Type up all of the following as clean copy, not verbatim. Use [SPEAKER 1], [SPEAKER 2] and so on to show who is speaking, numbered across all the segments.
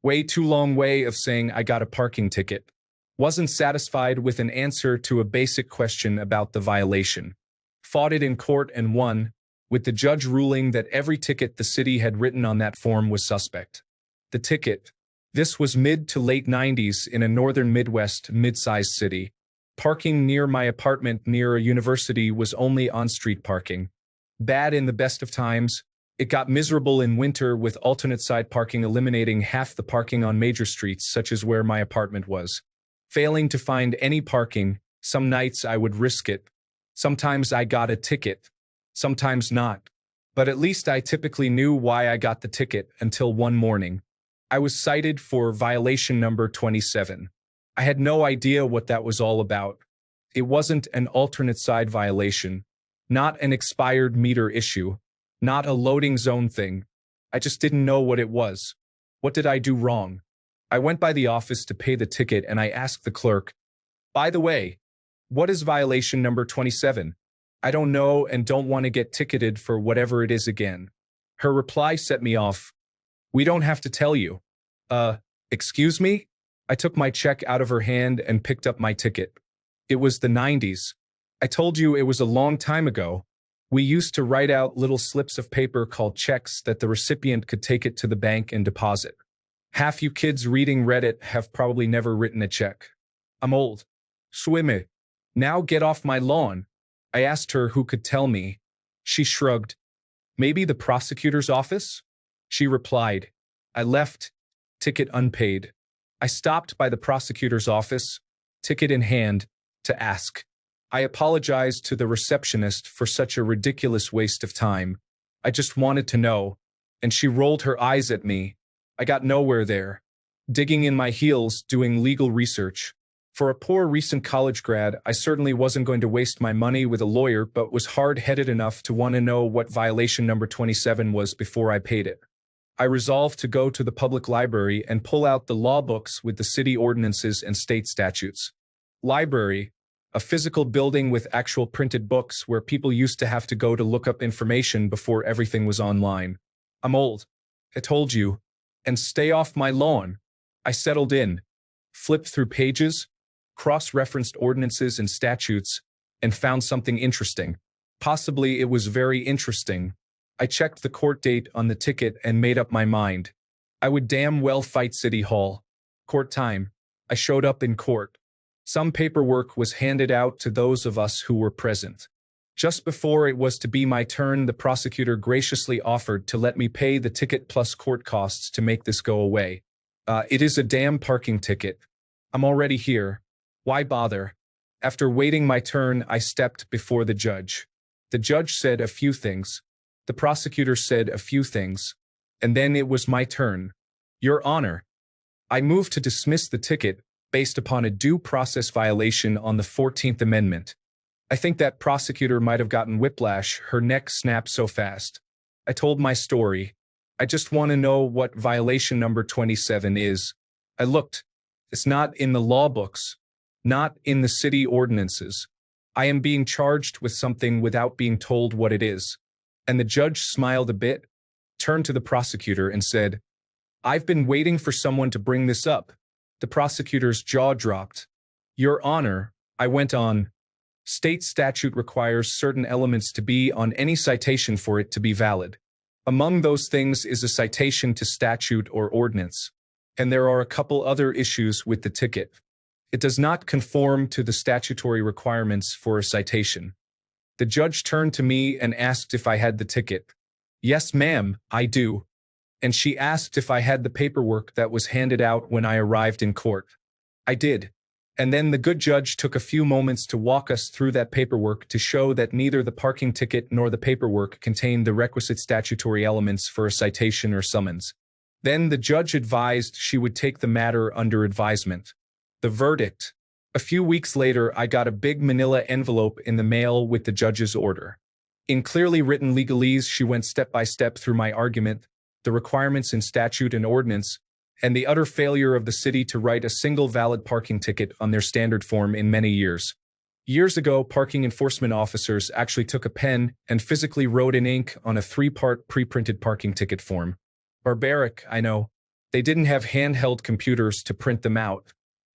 [SPEAKER 1] Way too long way of saying I got a parking ticket. Wasn't satisfied with an answer to a basic question about the violation. Fought it in court and won, with the judge ruling that every ticket the city had written on that form was suspect. The ticket. This was mid to late 90s in a northern Midwest mid-sized city. Parking near my apartment near a university was only on-street parking. Bad in the best of times. It got miserable in winter with alternate side parking eliminating half the parking on major streets such as where my apartment was. Failing to find any parking, some nights I would risk it. Sometimes I got a ticket. Sometimes not. But at least I typically knew why I got the ticket until one morning. I was cited for violation number 27. I had no idea what that was all about. It wasn't an alternate side violation, not an expired meter issue, not a loading zone thing. I just didn't know what it was. What did I do wrong? I went by the office to pay the ticket and I asked the clerk, "By the way, what is violation number 27? I don't know and don't want to get ticketed for whatever it is again." Her reply set me off. "We don't have to tell you." Excuse me?" I took my check out of her hand and picked up my ticket. It was the 90s. I told you it was a long time ago. We used to write out little slips of paper called checks that the recipient could take it to the bank and deposit. Half you kids reading Reddit have probably never written a check. I'm old. Swimme. Now get off my lawn. I asked her who could tell me. She shrugged. Maybe the prosecutor's office? She replied. I left. Ticket unpaid. I stopped by the prosecutor's office, ticket in hand, to ask. I apologized to the receptionist for such a ridiculous waste of time. I just wanted to know, and she rolled her eyes at me. I got nowhere there. Digging in my heels, doing legal research. For a poor recent college grad, I certainly wasn't going to waste my money with a lawyer, but was hard-headed enough to want to know what violation number 27 was before I paid it. I resolved to go to the public library and pull out the law books with the city ordinances and state statutes. Library, a physical building with actual printed books where people used to have to go to look up information before everything was online. I'm old. I told you. And stay off my lawn. I settled in, flipped through pages, cross-referenced ordinances and statutes, and found something interesting. Possibly it was very interesting. I checked the court date on the ticket and made up my mind. I would damn well fight City Hall. Court time. I showed up in court. Some paperwork was handed out to those of us who were present. Just before it was to be my turn, the prosecutor graciously offered to let me pay the ticket plus court costs to make this go away. It is a damn parking ticket. I'm already here. Why bother? After waiting my turn, I stepped before the judge. The judge said a few things. The prosecutor said a few things. And then it was my turn. Your Honor. I moved to dismiss the ticket based upon a due process violation on the 14th Amendment. I think that prosecutor might have gotten whiplash, her neck snapped so fast. I told my story. I just want to know what violation number 27 is. I looked. It's not in the law books. Not in the city ordinances. I am being charged with something without being told what it is. And the judge smiled a bit, turned to the prosecutor and said, I've been waiting for someone to bring this up. The prosecutor's jaw dropped. Your Honor, I went on. State statute requires certain elements to be on any citation for it to be valid. Among those things is a citation to statute or ordinance. And there are a couple other issues with the ticket. It does not conform to the statutory requirements for a citation. The judge turned to me and asked if I had the ticket. Yes, ma'am, I do. And she asked if I had the paperwork that was handed out when I arrived in court. I did. And then the good judge took a few moments to walk us through that paperwork to show that neither the parking ticket nor the paperwork contained the requisite statutory elements for a citation or summons. Then the judge advised she would take the matter under advisement. The verdict. A few weeks later, I got a big manila envelope in the mail with the judge's order. In clearly written legalese, she went step by step through my argument, the requirements in statute and ordinance, and the utter failure of the city to write a single valid parking ticket on their standard form in many years. Years ago, parking enforcement officers actually took a pen and physically wrote in ink on a 3-part pre-printed parking ticket form. Barbaric, I know. They didn't have handheld computers to print them out.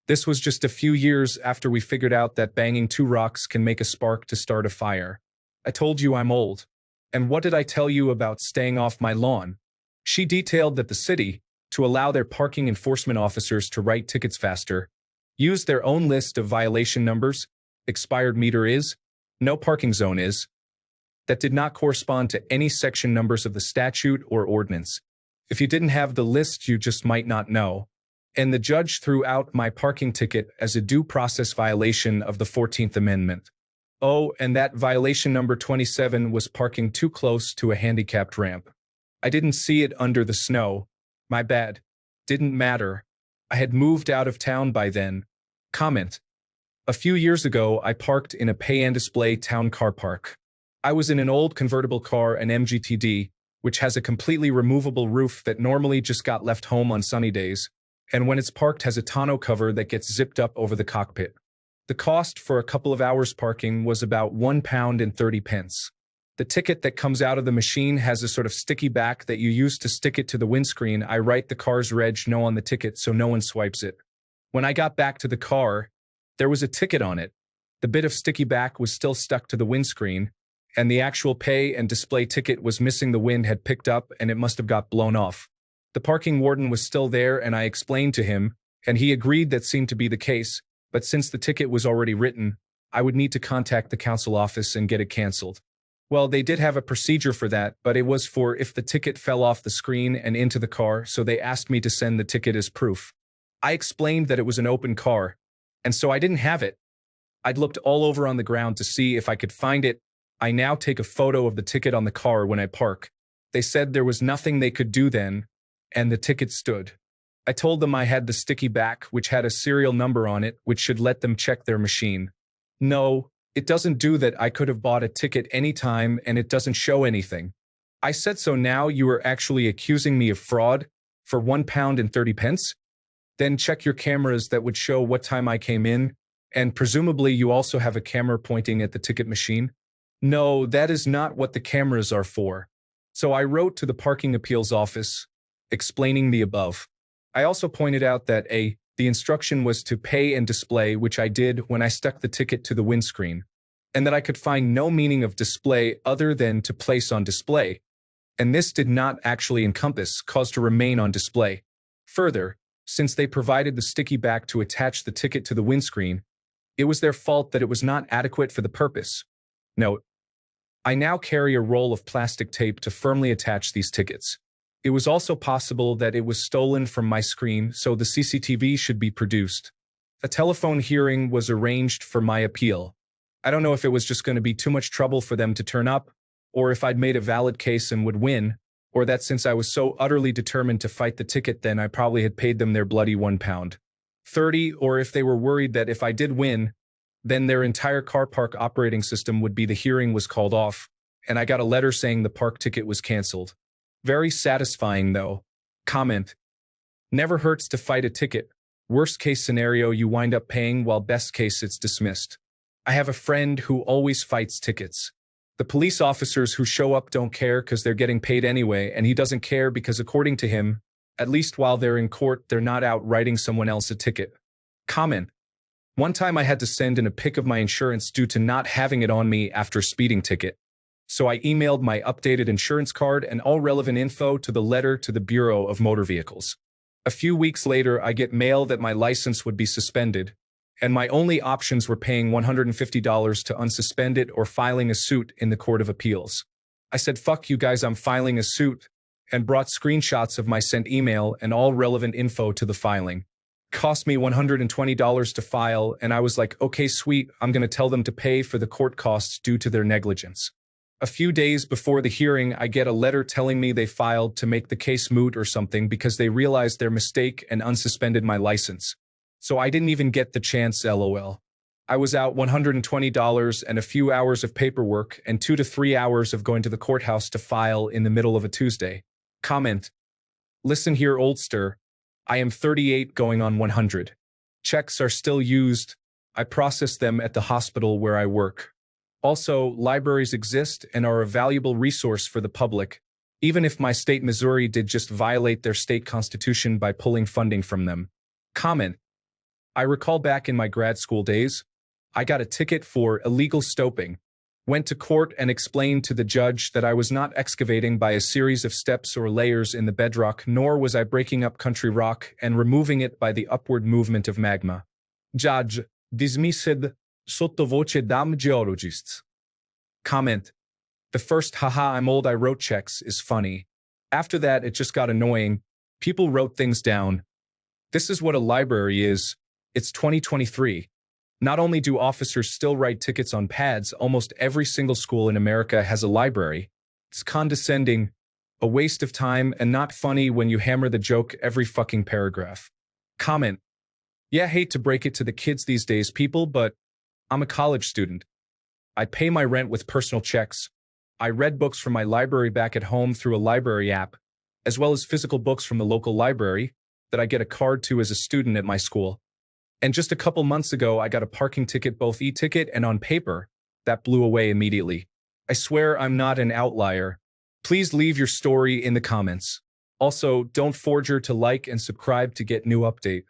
[SPEAKER 1] This was just a few years after we figured out that banging two rocks can make a spark to start a fire. I told you I'm old. And what did I tell you about staying off my lawn? She detailed that the city, to allow their parking enforcement officers to write tickets faster, used their own list of violation numbers, expired meter is, no parking zone is, that did not correspond to any section numbers of the statute or ordinance. If you didn't have the list, you just might not know. And the judge threw out my parking ticket as a due process violation of the 14th Amendment. Oh, and that violation number 27 was parking too close to a handicapped ramp. I didn't see it under the snow. My bad. Didn't matter. I had moved out of town by then. Comment. A few years ago, I parked in a pay-and-display town car park. I was in an old convertible car, an MGTD, which has a completely removable roof that normally just got left home on sunny days, and when it's parked has a tonneau cover that gets zipped up over the cockpit. The cost for a couple of hours parking was about £1.30. The ticket that comes out of the machine has a sort of sticky back that you use to stick it to the windscreen. I write the car's reg no on the ticket so no one swipes it. When I got back to the car, there was a ticket on it. The bit of sticky back was still stuck to the windscreen, and the actual pay and display ticket was missing. The wind had picked up and it must have got blown off. The parking warden was still there and I explained to him, and he agreed that seemed to be the case, but since the ticket was already written, I would need to contact the council office and get it canceled. Well, they did have a procedure for that, but it was for if the ticket fell off the screen and into the car, so they asked me to send the ticket as proof. I explained that it was an open car, and so I didn't have it. I'd looked all over on the ground to see if I could find it. I now take a photo of the ticket on the car when I park. They said there was nothing they could do then, and the ticket stood. I told them I had the sticky back, which had a serial number on it, which should let them check their machine. No, it doesn't do that. I could have bought a ticket anytime and it doesn't show anything. I said, so now you are actually accusing me of fraud for £1.30? Then check your cameras that would show what time I came in, and presumably you also have a camera pointing at the ticket machine. No, that is not what the cameras are for. So I wrote to the parking appeals office, explaining the above. I also pointed out that the instruction was to pay and display, which I did when I stuck the ticket to the windscreen, and that I could find no meaning of display other than to place on display, and this did not actually encompass cause to remain on display. Further, since they provided the sticky back to attach the ticket to the windscreen, it was their fault that it was not adequate for the purpose. Note, I now carry a roll of plastic tape to firmly attach these tickets. It was also possible that it was stolen from my screen, so the CCTV should be produced. A telephone hearing was arranged for my appeal. I don't know if it was just going to be too much trouble for them to turn up, or if I'd made a valid case and would win, or that since I was so utterly determined to fight the ticket, then I probably had paid them their bloody £1.30, or if they were worried that if I did win, then their entire car park operating system would be the hearing was called off, and I got a letter saying the park ticket was canceled. Very satisfying though. Comment. Never hurts to fight a ticket. Worst case scenario, you wind up paying, while best case it's dismissed. I have a friend who always fights tickets. The police officers who show up don't care because they're getting paid anyway, and he doesn't care because according to him, at least while they're in court, they're not out writing someone else a ticket. Comment. One time I had to send in a pic of my insurance due to not having it on me after a speeding ticket. So I emailed my updated insurance card and all relevant info to the letter to the Bureau of Motor Vehicles. A few weeks later, I get mail that my license would be suspended, and my only options were paying $150 to unsuspend it or filing a suit in the Court of Appeals. I said, fuck you guys, I'm filing a suit, and brought screenshots of my sent email and all relevant info to the filing. Cost me $120 to file, and I was like, okay, sweet, I'm going to tell them to pay for the court costs due to their negligence. A few days before the hearing, I get a letter telling me they filed to make the case moot or something because they realized their mistake and unsuspended my license. So I didn't even get the chance, lol. I was out $120 and a few hours of paperwork and 2 to 3 hours of going to the courthouse to file in the middle of a Tuesday. Comment. Listen here, oldster. I am 38 going on 100. Checks are still used. I process them at the hospital where I work. Also, libraries exist and are a valuable resource for the public, Even if my state Missouri did just violate their state constitution by pulling funding from them. Comment. I recall back in my grad school days, I got a ticket for illegal stoping, went to court and explained to the judge that I was not excavating by a series of steps or layers in the bedrock, nor was I breaking up country rock and removing it by the upward movement of magma. Judge dismissed sottovoce dam geologists. Comment. The first haha I'm old I wrote checks is funny. After that it just got annoying. People wrote things down. This is what a library is. It's 2023. Not only do officers still write tickets on pads, almost every single school in America has a library. It's condescending, a waste of time, and not funny when you hammer the joke every fucking paragraph. Comment. Yeah, hate to break it to the kids these days, people, but I'm a college student. I pay my rent with personal checks. I read books from my library back at home through a library app, as well as physical books from the local library that I get a card to as a student at my school. And just a couple months ago, I got a parking ticket, both e-ticket and on paper, that blew away immediately. I swear I'm not an outlier. Please leave your story in the comments. Also, don't forget to like and subscribe to get new update.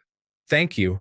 [SPEAKER 1] Thank you.